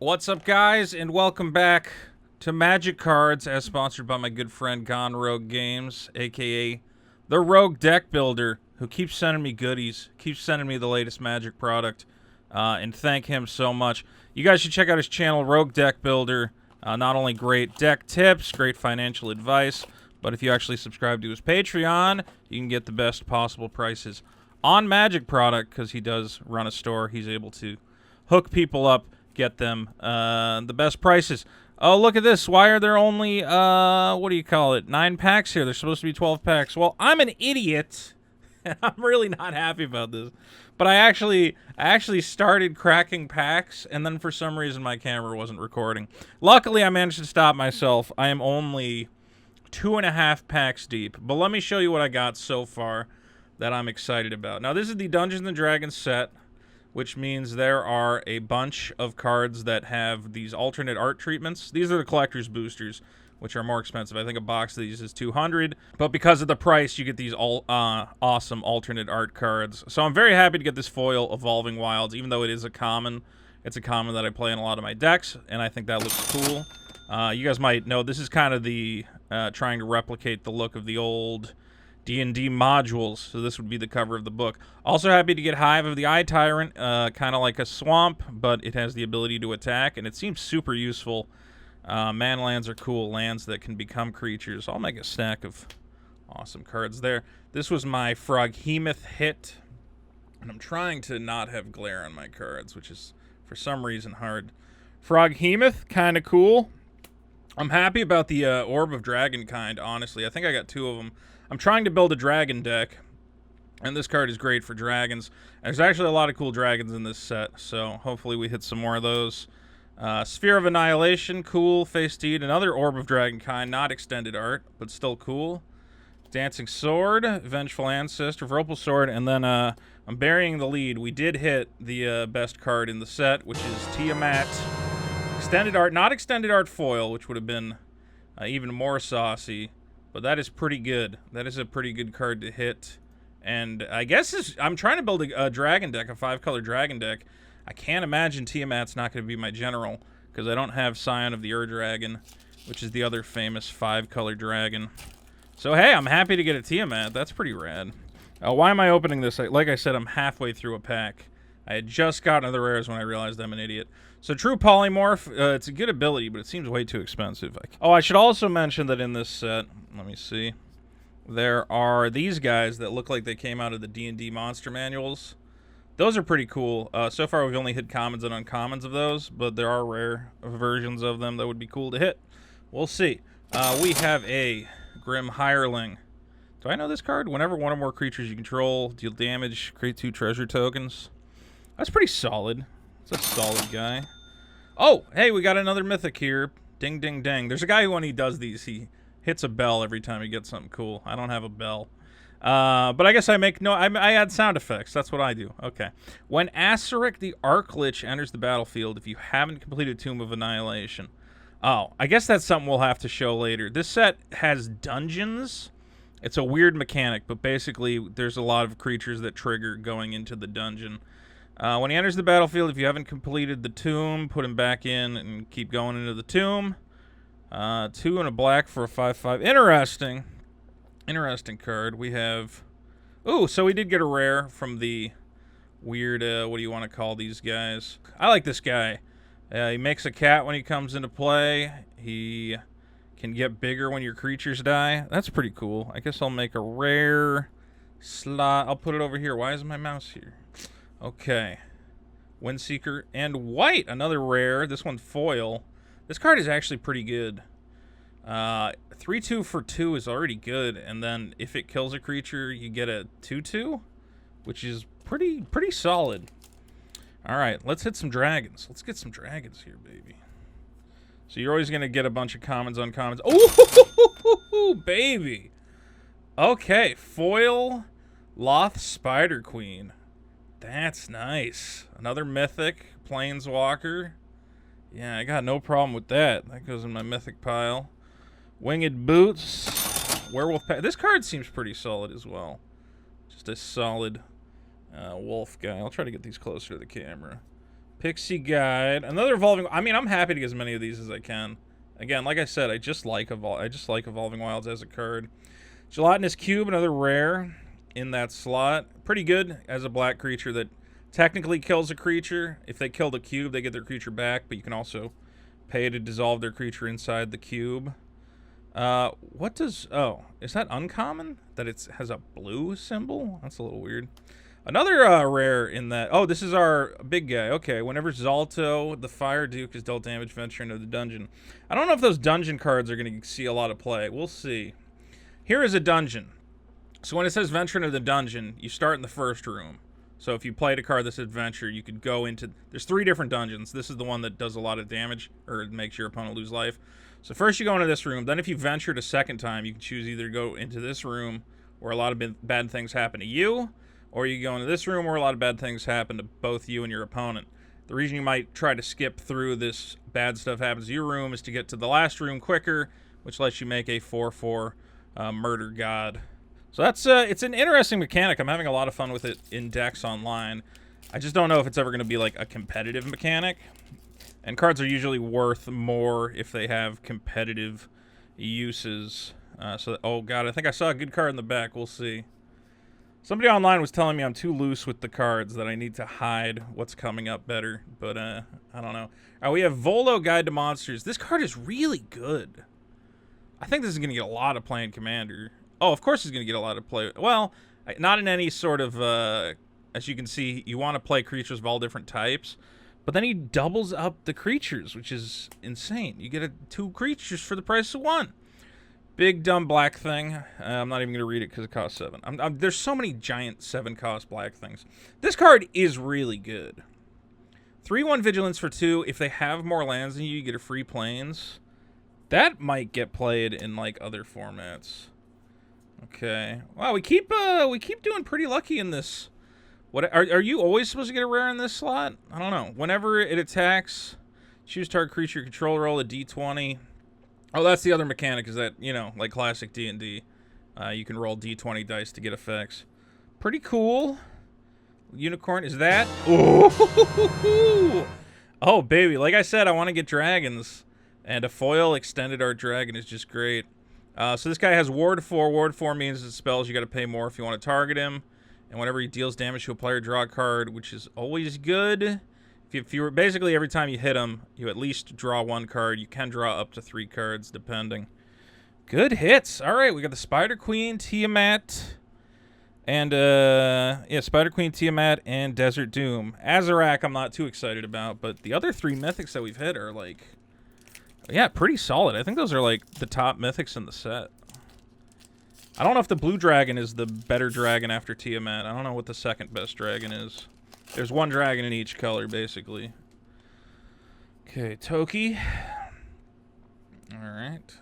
What's up, guys, and welcome back to Magic Cards, as sponsored by my good friend Gone Rogue Games, aka the Rogue Deck Builder, who keeps sending me goodies, keeps sending me the latest Magic product, and thank him so much. You guys should check out his channel, Rogue Deck Builder. Not only great deck tips, great financial advice, but if you actually subscribe to his Patreon, you can get the best possible prices on Magic product, because he does run a store. He's able to hook people up, get them the best prices. Oh, look at this. Why are there only, what do you call it, 9 packs here? There's supposed to be 12 packs. Well, I'm an idiot, and I'm really not happy about this. But I actually started cracking packs, and then for some reason my camera wasn't recording. Luckily, I managed to stop myself. I am only 2.5 packs deep. But let me show you what I got so far that I'm excited about. Now, this is the Dungeons & Dragons set, which means there are a bunch of cards that have these alternate art treatments. These are the collector's boosters, which are more expensive. I think a box of these is $200, but because of the price, you get these awesome alternate art cards. So I'm very happy to get this foil Evolving Wilds, even though it is a common. It's a common that I play in a lot of my decks, and I think that looks cool. You guys might know this is kind of the trying to replicate the look of the old D&D modules, so this would be the cover of the book. Also happy to get Hive of the Eye Tyrant, kind of like a swamp, but it has the ability to attack, and it seems super useful. Man lands are cool, lands that can become creatures. I'll make a stack of awesome cards there. This was my Froghemoth hit, and I'm trying to not have glare on my cards, which is for some reason hard. Froghemoth, kind of cool. I'm happy about the Orb of Dragonkind, honestly. I think I got 2 of them. I'm trying to build a dragon deck, and this card is great for dragons. There's actually a lot of cool dragons in this set, so hopefully we hit some more of those. Sphere of Annihilation, cool. Face Deed, another Orb of Dragonkind, not extended art, but still cool. Dancing Sword, Vengeful Ancestor, Vorpal Sword, and then I'm burying the lead. We did hit the best card in the set, which is Tiamat. Extended art, not extended art foil, which would have been even more saucy. But that is pretty good. That is a pretty good card to hit. And I guess I'm trying to build a dragon deck, a 5-color dragon deck. I can't imagine Tiamat's not going to be my general, because I don't have Scion of the Ur-Dragon, which is the other famous 5-color dragon. So hey, I'm happy to get a Tiamat. That's pretty rad. Why am I opening this? Like I said, I'm halfway through a pack. I had just gotten the rares when I realized I'm an idiot. So True Polymorph, it's a good ability, but it seems way too expensive. Oh, I should also mention that in this set, let me see, there are these guys that look like they came out of the D&D monster manuals. Those are pretty cool. So far, we've only hit commons and uncommons of those, but there are rare versions of them that would be cool to hit. We'll see. We have a Grim Hireling. Do I know this card? Whenever one or more creatures you control deal damage, create 2 treasure tokens. That's pretty solid. It's a solid guy. Oh, hey, we got another mythic here. Ding, ding, ding. There's a guy who, when he does these, he hits a bell every time he gets something cool. I don't have a bell. But I guess I add sound effects. That's what I do. Okay. When Aseric the Archlich enters the battlefield, if you haven't completed Tomb of Annihilation. Oh, I guess that's something we'll have to show later. This set has dungeons. It's a weird mechanic, but basically there's a lot of creatures that trigger going into the dungeon. When he enters the battlefield, if you haven't completed the tomb, put him back in and keep going into the tomb. 2 and a black for a 5/5. Interesting. Interesting card. We have... Ooh, so we did get a rare from the weird, what do you want to call these guys? I like this guy. He makes a cat when he comes into play. He can get bigger when your creatures die. That's pretty cool. I guess I'll make a rare slot. I'll put it over here. Why isn't my mouse here? Okay. Windseeker and white, another rare. This one foil. This card is actually pretty good. 3/2 for 2 is already good, and then if it kills a creature, you get a 2/2, which is pretty solid. All right, let's hit some dragons. Let's get some dragons here, baby. So you're always gonna get a bunch of commons, uncommons. Oh, baby. Okay, foil Lolth Spider Queen. That's nice. Another mythic, Planeswalker. Yeah, I got no problem with that. That goes in my mythic pile. Winged Boots. Werewolf. This card seems pretty solid as well. Just a solid wolf guy. I'll try to get these closer to the camera. Pixie Guide. Another evolving... I mean, I'm happy to get as many of these as I can. Again, like I said, I just like Evolving Wilds as a card. Gelatinous Cube, another rare in that slot. Pretty good as a black creature that technically kills a creature. If they kill the cube, they get their creature back, but you can also pay to dissolve their creature inside the cube. What does... Oh, is that uncommon? That it has a blue symbol? That's a little weird. Another rare in that... Oh, this is our big guy. Okay, whenever Zalto, the Fire Duke, is dealt damage, venture into the dungeon. I don't know if those dungeon cards are going to see a lot of play. We'll see. Here is a dungeon. So when it says venture into the dungeon, you start in the first room. So if you played a card that said venture, you could go into... There's 3 different dungeons. This is the one that does a lot of damage, or makes your opponent lose life. So first you go into this room. Then if you ventured a second time, you can choose either to go into this room where a lot of bad things happen to you, or you go into this room where a lot of bad things happen to both you and your opponent. The reason you might try to skip through this bad stuff happens to your room is to get to the last room quicker, which lets you make a 4/4 murder god. So that's it's an interesting mechanic. I'm having a lot of fun with it in decks online. I just don't know if it's ever going to be like a competitive mechanic. And cards are usually worth more if they have competitive uses. Oh god, I think I saw a good card in the back. We'll see. Somebody online was telling me I'm too loose with the cards, that I need to hide what's coming up better. But, I don't know. All right, we have Volo, Guide to Monsters. This card is really good. I think this is going to get a lot of play in Commander. Oh, of course it's going to get a lot of play. Well, not in any sort of, as you can see, you want to play creatures of all different types. But then he doubles up the creatures, which is insane. You get 2 creatures for the price of 1. Big dumb black thing. I'm not even going to read it because it costs 7. There's so many giant 7-cost black things. This card is really good. 3/1 Vigilance for 2. If they have more lands than you get a free plains. That might get played in like other formats. Okay. Wow, we keep doing pretty lucky in this. What are you always supposed to get a rare in this slot? I don't know. Whenever it attacks, choose target creature control, roll a d20. Oh, that's the other mechanic, is that, you know, like classic D&D, you can roll d20 dice to get effects. Pretty cool. Unicorn, is that? Ooh! Oh, baby, like I said, I want to get dragons, and a foil extended art dragon is just great. So this guy has Ward 4. Ward 4 means it spells you got to pay more if you want to target him, and whenever he deals damage to a player, draw a card, which is always good. If you were basically every time you hit him, you at least draw 1 card. You can draw up to 3 cards, depending. Good hits. All right, we got the Spider Queen, Tiamat, and yeah, Spider Queen, Tiamat, and Desert Doom. Azarak, I'm not too excited about, but the other 3 mythics that we've hit are like, yeah, pretty solid. I think those are like the top mythics in the set. I don't know if the blue dragon is the better dragon after Tiamat. I don't know what the second best dragon is. There's 1 dragon in each color, basically. Okay, Toki. Alright.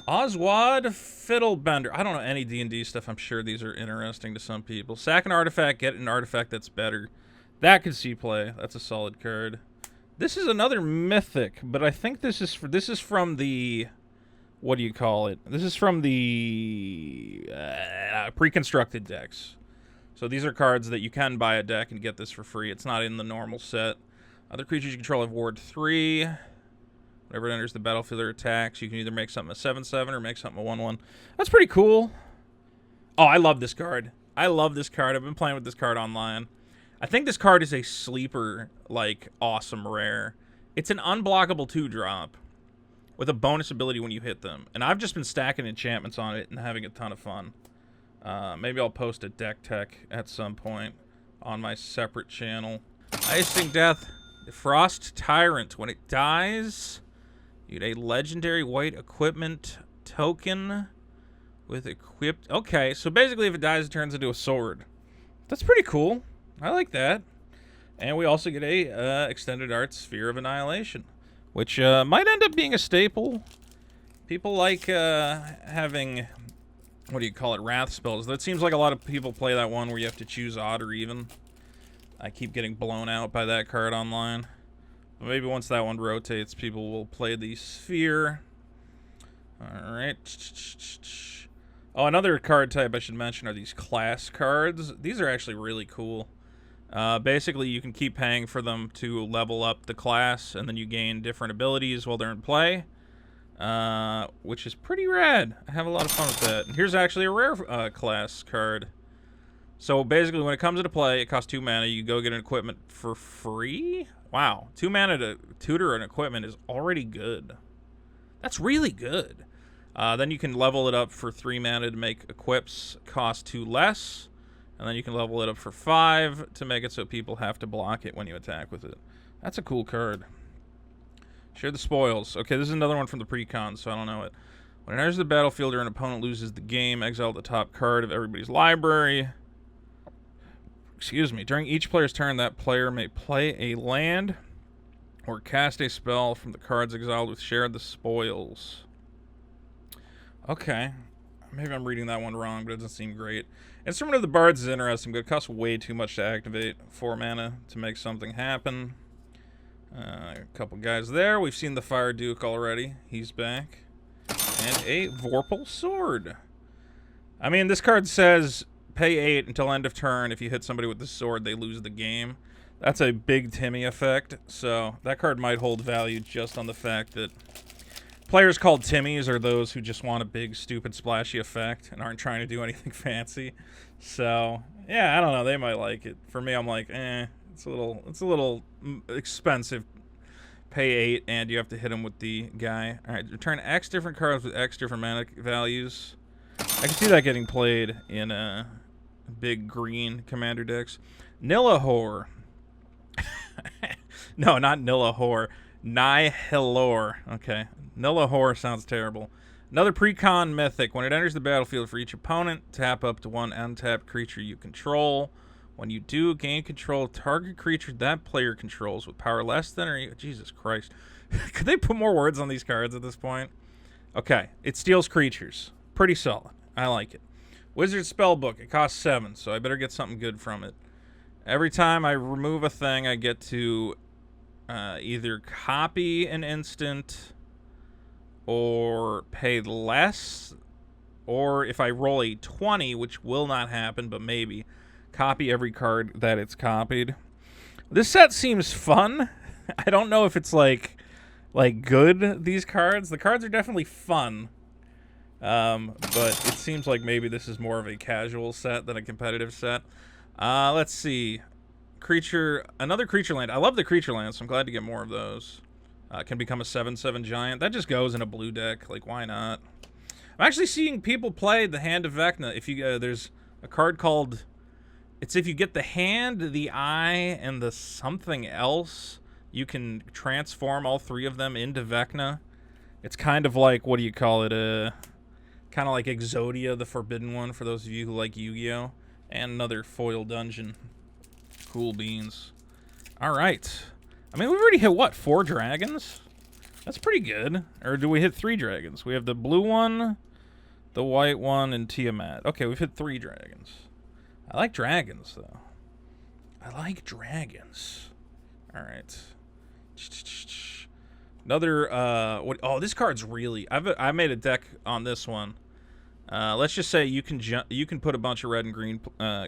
Oswald Fiddlebender. I don't know any D&D stuff. I'm sure these are interesting to some people. Sack an artifact, get an artifact that's better. That could see play. That's a solid card. This is another mythic, but I think this is from the... What do you call it? This is from the pre-constructed decks. So these are cards that you can buy a deck and get this for free. It's not in the normal set. Other creatures you control have Ward 3. Whenever it enters the battlefield or attacks, you can either make something a 7/7 or make something a 1/1. That's pretty cool. Oh, I love this card. I love this card. I've been playing with this card online. I think this card is a sleeper, like, awesome rare. It's an unblockable 2-drop with a bonus ability when you hit them. And I've just been stacking enchantments on it and having a ton of fun. Maybe I'll post a deck tech at some point on my separate channel. Icing Death, the Frost Tyrant. When it dies, you get a legendary white equipment token with equipped... Okay, so basically if it dies, it turns into a sword. That's pretty cool. I like that. And we also get a extended art Sphere of Annihilation, which might end up being a staple. People like having... What do you call it? Wrath spells. That seems like a lot of people play that one where you have to choose odd or even. I keep getting blown out by that card online. But maybe once that one rotates, people will play the Sphere. Alright. Oh, another card type I should mention are these class cards. These are actually really cool. Basically, you can keep paying for them to level up the class, and then you gain different abilities while they're in play, which is pretty rad. I have a lot of fun with that. And here's actually a rare class card. So basically, when it comes into play, it costs 2 mana. You go get an equipment for free? Wow. 2 mana to tutor an equipment is already good. That's really good. Then you can level it up for 3 mana to make equips cost 2 less. And then you can level it up for 5 to make it so people have to block it when you attack with it. That's a cool card. Share the spoils. Okay, this is another one from the pre-con, so I don't know it. When it enters the battlefield or an opponent loses the game, exile the top card of everybody's library. Excuse me. During each player's turn, that player may play a land or cast a spell from the cards exiled with Share the Spoils. Okay. Maybe I'm reading that one wrong, but it doesn't seem great. Instrument of the Bards is interesting, but it costs way too much to activate. 4 mana to make something happen. A couple guys there. We've seen the Fire Duke already. He's back. And a Vorpal Sword. I mean, this card says pay 8 until end of turn. If you hit somebody with the sword, they lose the game. That's a big Timmy effect, so that card might hold value just on the fact that players called Timmies are those who just want a big, stupid, splashy effect and aren't trying to do anything fancy. So, yeah, I don't know. They might like it. For me, I'm like, it's a little expensive. Pay 8, and you have to hit him with the guy. All right, return X different cards with X different mana values. I can see that getting played in big green commander decks. Nillahor. No, not Nillahor. Nihilor. Okay. Nillahor sounds terrible. Another pre-con mythic. When it enters the battlefield for each opponent, tap up to 1 untapped creature you control. When you do, gain control of target creature that player controls with power less than or... Jesus Christ. Could they put more words on these cards at this point? Okay. It steals creatures. Pretty solid. I like it. Wizard Spellbook. It costs 7, so I better get something good from it. Every time I remove a thing, I get to either copy an instant or pay less, or if I roll a 20, which will not happen, but maybe, copy every card that it's copied. This set seems fun. I don't know if it's like good, these cards. The cards are definitely fun. But it seems like maybe this is more of a casual set than a competitive set. Let's see. Another creature land. I love the creature lands, so I'm glad to get more of those. Can become a 7/7 giant. That just goes in a blue deck. Like, why not? I'm actually seeing people play the Hand of Vecna. If you there's a card called... It's if you get the hand, the eye, and the something else, you can transform all 3 of them into Vecna. It's kind of like, what do you call it? Kind of like Exodia, the Forbidden One, for those of you who like Yu-Gi-Oh! And another foil dungeon. Cool beans. Alright. I mean, we've already hit, what, 4 dragons? That's pretty good. Or do we hit 3 dragons? We have the blue one, the white one, and Tiamat. Okay, we've hit 3 dragons. I like dragons, though. I like dragons. Alright. Another, oh, this card's really... I made a deck on this one. Let's just say you can put a bunch of red and green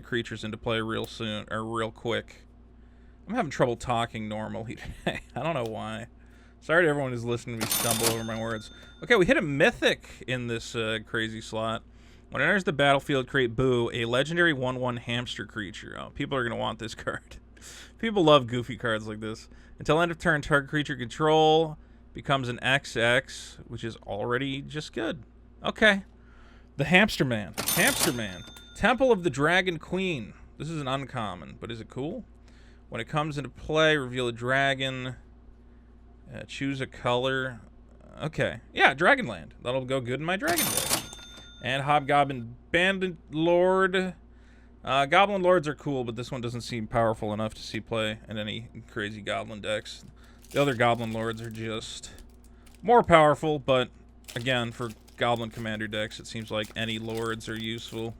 creatures into play real soon, or real quick. I'm having trouble talking normally today. I don't know why. Sorry to everyone who's listening to me stumble over my words. Okay, we hit a mythic in this crazy slot. When it enters the battlefield, create Boo, a legendary 1/1 hamster creature. Oh, people are going to want this card. People love goofy cards like this. Until end of turn, target creature control becomes an XX, which is already just good. Okay. The Hamster Man. Hamster Man. Temple of the Dragon Queen. This is an uncommon, but is it cool? When it comes into play, reveal a dragon. Choose a color. Okay. Yeah, Dragonland. That'll go good in my dragon deck. And Hobgoblin Bandit Lord. Goblin Lords are cool, but this one doesn't seem powerful enough to see play in any crazy Goblin decks. The other Goblin Lords are just more powerful, but again, for Goblin Commander decks, it seems like any Lords are useful.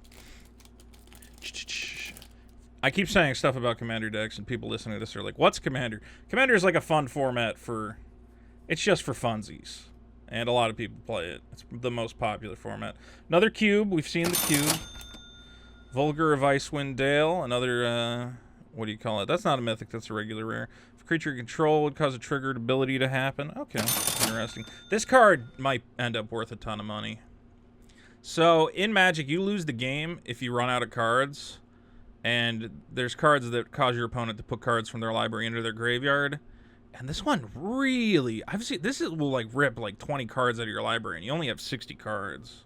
I keep saying stuff about Commander decks, and people listening to this are like, what's Commander? Commander is like a fun format for... It's just for funsies. And a lot of people play it. It's the most popular format. Another cube. We've seen the cube. Vulgar of Icewind Dale. Another what do you call it? That's not a mythic, that's a regular rare. If a creature you control would cause a triggered ability to happen. Okay, interesting. This card might end up worth a ton of money. So, in Magic, you lose the game if you run out of cards. And there's cards that cause your opponent to put cards from their library into their graveyard. And this one really, I've seen, will like rip like 20 cards out of your library and you only have 60 cards.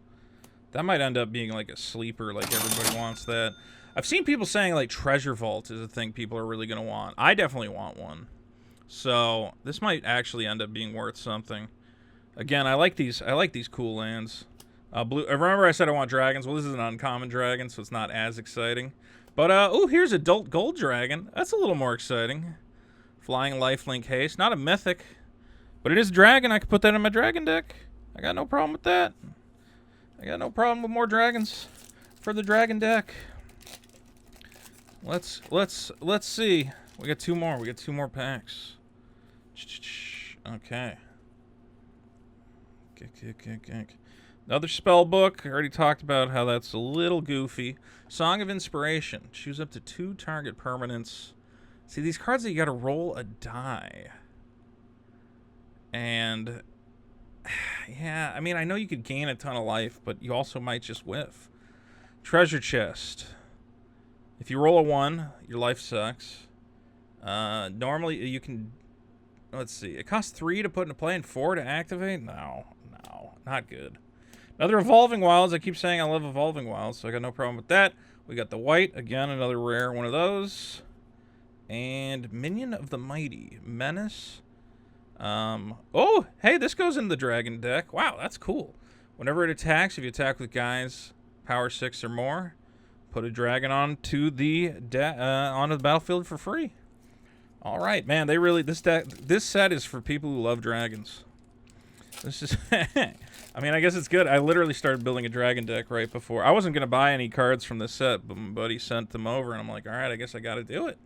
That might end up being like a sleeper, like everybody wants that. I've seen people saying like Treasure Vault is a thing people are really going to want. I definitely want one. So this might actually end up being worth something. Again, I like these cool lands. Blue, remember I said I want dragons? Well, this is an uncommon dragon, so it's not as exciting. But, oh, here's Adult Gold Dragon. That's a little more exciting. Flying Lifelink Haste. Not a mythic, but it is a dragon. I could put that in my dragon deck. I got no problem with that. I got no problem with more dragons for the dragon deck. Let's see. We got two more. We got two more packs. Okay. Another spell book. I already talked about how that's a little goofy. Song of Inspiration. Choose up to 2 target permanents. See, these cards that you gotta roll a die. And, yeah, I mean, I know you could gain a ton of life, but you also might just whiff. Treasure Chest. If you roll a 1, your life sucks. Normally, you can... Let's see. It costs 3 to put into play and 4 to activate? No, not good. Another Evolving Wilds. I keep saying I love Evolving Wilds, so I got no problem with that. We got the white. Again, another rare one of those. And Minion of the Mighty. Menace. Oh, hey, this goes in the dragon deck. Wow, that's cool. Whenever it attacks, if you attack with guys power 6 or more, put a dragon onto the battlefield for free. All right, man. They really this set is for people who love dragons. This is. I mean, I guess it's good. I literally started building a dragon deck right before. I wasn't gonna buy any cards from this set, but my buddy sent them over, and I'm like, all right, I guess I got to do it.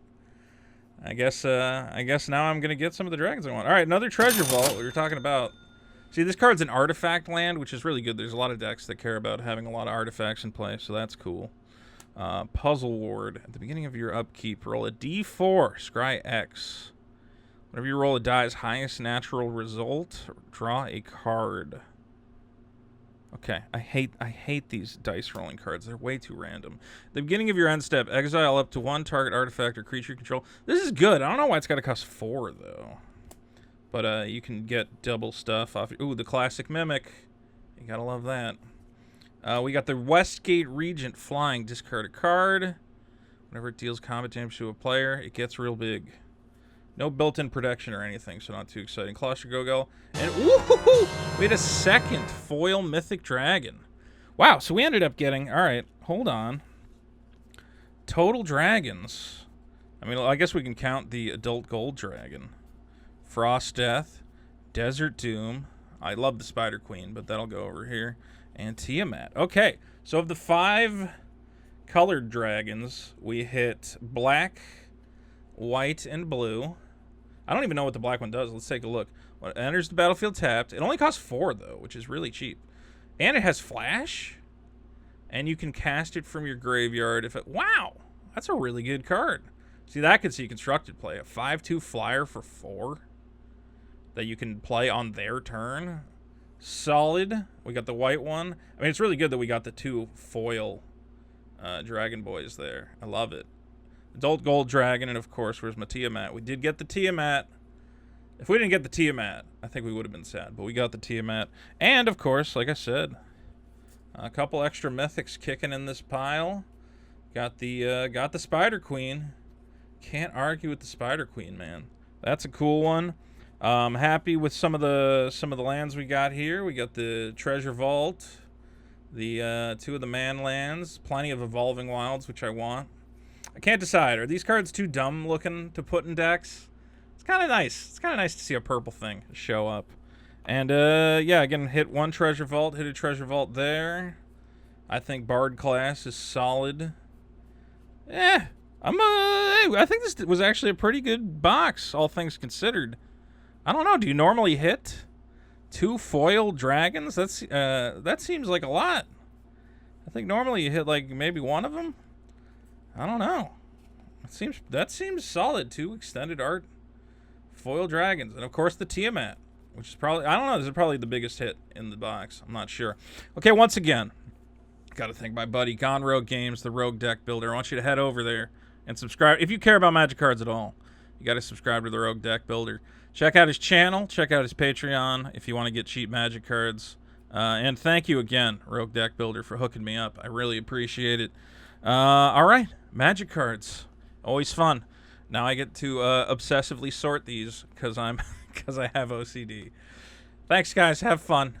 I guess now I'm gonna get some of the dragons I want. All right, another Treasure Vault. We were talking about. See, this card's an artifact land, which is really good. There's a lot of decks that care about having a lot of artifacts in play, so that's cool. Puzzle Ward. At the beginning of your upkeep, roll a D4. Scry X. Whenever you roll a die's highest natural result, draw a card. Okay, I hate these dice rolling cards. They're way too random. At the beginning of your end step, exile up to 1 target artifact or creature you control. This is good. I don't know why it's got to cost 4 though. But you can get double stuff off. Ooh, the classic Mimic. You gotta love that. We got the Westgate Regent Flying. Discard a card. Whenever it deals combat damage to a player, it gets real big. No built-in protection or anything, so not too exciting. Colossal Gogel. And ooh, we had a second foil Mythic Dragon. Wow, so we ended up getting... All right, hold on. Total dragons. I mean, I guess we can count the Adult Gold Dragon. Frost Death. Desert Doom. I love the Spider Queen, but that'll go over here. And Tiamat. Okay, so of the 5 colored dragons, we hit black, white, and blue. I don't even know what the black one does. Let's take a look. When it enters the battlefield tapped. It only costs 4, though, which is really cheap. And it has flash. And you can cast it from your graveyard. Wow! That's a really good card. See, that could see constructed play. A 5/2 flyer for 4 that you can play on their turn. Solid. We got the white one. I mean, it's really good that we got the 2 foil Dragon Boys there. I love it. Adult Gold Dragon, and of course, where's my Tiamat? We did get the Tiamat. If we didn't get the Tiamat, I think we would have been sad, but we got the Tiamat. And, of course, like I said, a couple extra mythics kicking in this pile. Got the Spider Queen. Can't argue with the Spider Queen, man. That's a cool one. Happy with some of the lands we got here. We got the Treasure Vault, the 2 of the Man lands, plenty of Evolving Wilds, which I want. I can't decide. Are these cards too dumb looking to put in decks? It's kind of nice. It's kind of nice to see a purple thing show up. And, yeah, again, hit 1 Treasure Vault. Hit a Treasure Vault there. I think Bard class is solid. I think this was actually a pretty good box, all things considered. I don't know. Do you normally hit 2 foil dragons? That seems like a lot. I think normally you hit, like, maybe 1 of them. I don't know. That seems solid too. Extended art, foil dragons, and of course the Tiamat, which is probably, I don't know, this is probably the biggest hit in the box. I'm not sure. Okay, once again, got to thank my buddy Gone Rogue Games, the Rogue Deck Builder. I want you to head over there and subscribe if you care about Magic cards at all. You got to subscribe to the Rogue Deck Builder. Check out his channel. Check out his Patreon if you want to get cheap Magic cards. And thank you again, Rogue Deck Builder, for hooking me up. I really appreciate it. All right, Magic cards. Always fun. Now I get to obsessively sort these because I have OCD. Thanks, guys. Have fun.